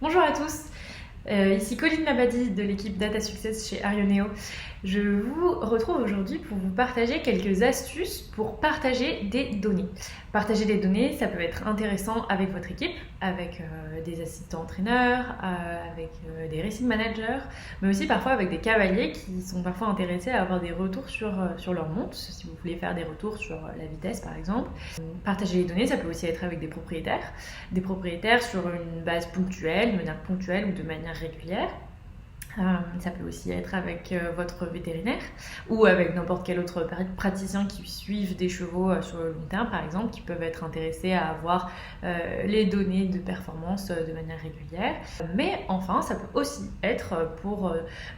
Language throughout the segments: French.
Bonjour à tous, ici Colline Labadie de l'équipe Data Success chez Arioneo. Je vous retrouve aujourd'hui pour vous partager quelques astuces pour partager des données. Partager des données, ça peut être intéressant avec votre équipe, avec des assistants entraîneurs, avec des racing managers, mais aussi parfois avec des cavaliers qui sont parfois intéressés à avoir des retours sur leur monte, si vous voulez faire des retours sur la vitesse par exemple. Partager les données, ça peut aussi être avec des propriétaires sur une base ponctuelle, de manière ponctuelle ou de manière régulière. Ça peut aussi être avec votre vétérinaire ou avec n'importe quel autre praticien qui suivent des chevaux sur le long terme par exemple, qui peuvent être intéressés à avoir les données de performance de manière régulière. Mais enfin, ça peut aussi être pour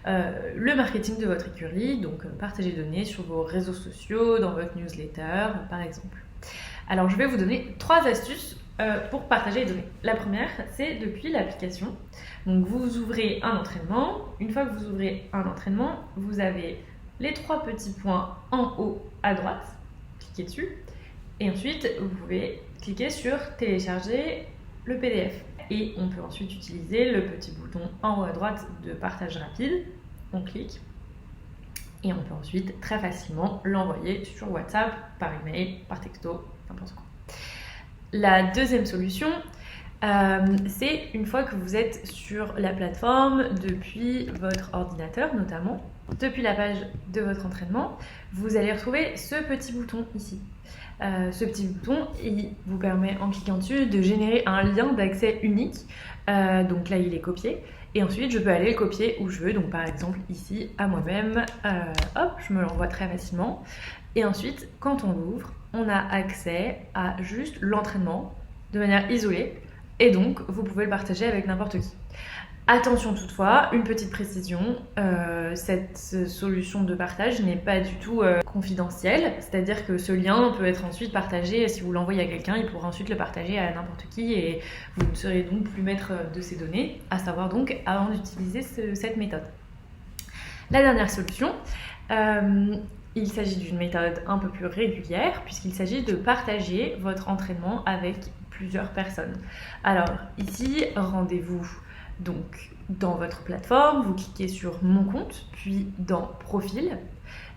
le marketing de votre écurie, donc partager des données sur vos réseaux sociaux, dans votre newsletter par exemple. Alors je vais vous donner 3 astuces pour partager les données. La première, c'est depuis l'application. Donc vous ouvrez un entraînement. Une fois que vous ouvrez un entraînement, vous avez les 3 petits points en haut à droite. Cliquez dessus. Et ensuite, vous pouvez cliquer sur télécharger le PDF. Et on peut ensuite utiliser le petit bouton en haut à droite de partage rapide. On clique. Et on peut ensuite très facilement l'envoyer sur WhatsApp, par email, par texto, n'importe quoi. La deuxième solution, c'est une fois que vous êtes sur la plateforme depuis votre ordinateur notamment, depuis la page de votre entraînement, vous allez retrouver ce petit bouton ici. Ce petit bouton, il vous permet en cliquant dessus de générer un lien d'accès unique. Donc là, il est copié. Et ensuite, je peux aller le copier où je veux. Donc par exemple ici, à moi-même, hop, je me l'envoie très facilement. Et ensuite, quand on l'ouvre, on a accès à juste l'entraînement de manière isolée. Et donc, vous pouvez le partager avec n'importe qui. Attention toutefois, une petite précision, cette solution de partage n'est pas du tout confidentielle, c'est-à-dire que ce lien peut être ensuite partagé, si vous l'envoyez à quelqu'un, il pourra ensuite le partager à n'importe qui et vous ne serez donc plus maître de ces données, à savoir donc avant d'utiliser cette méthode. La dernière solution, il s'agit d'une méthode un peu plus régulière puisqu'il s'agit de partager votre entraînement avec plusieurs personnes. Alors ici, rendez-vous donc dans votre plateforme, vous cliquez sur mon compte, puis dans profil.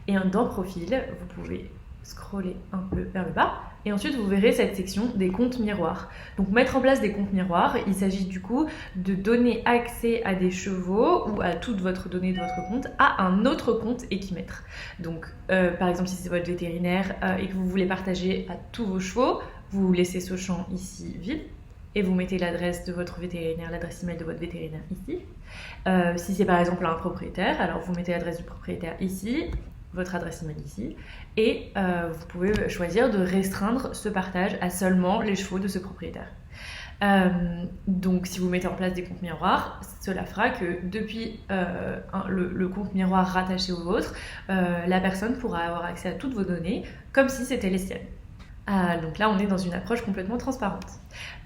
Et dans profil, vous pouvez scroller un peu vers le bas et ensuite vous verrez cette section des comptes miroirs. Donc mettre en place des comptes miroirs, il s'agit du coup de donner accès à des chevaux ou à toute votre donnée de votre compte à un autre compte équimètre. Donc par exemple si c'est votre vétérinaire et que vous voulez partager à tous vos chevaux, vous laissez ce champ ici vide et vous mettez l'adresse de votre vétérinaire, l'adresse email de votre vétérinaire ici. Si c'est par exemple un propriétaire, alors vous mettez l'adresse du propriétaire ici, votre adresse email ici, et vous pouvez choisir de restreindre ce partage à seulement les chevaux de ce propriétaire. Donc si vous mettez en place des comptes miroirs, cela fera que depuis le compte miroir rattaché au vôtre, la personne pourra avoir accès à toutes vos données comme si c'était les siennes. Donc là, on est dans une approche complètement transparente.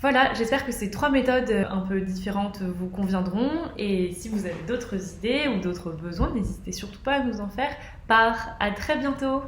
Voilà, j'espère que ces 3 méthodes un peu différentes vous conviendront. Et si vous avez d'autres idées ou d'autres besoins, n'hésitez surtout pas à nous en faire part. À très bientôt!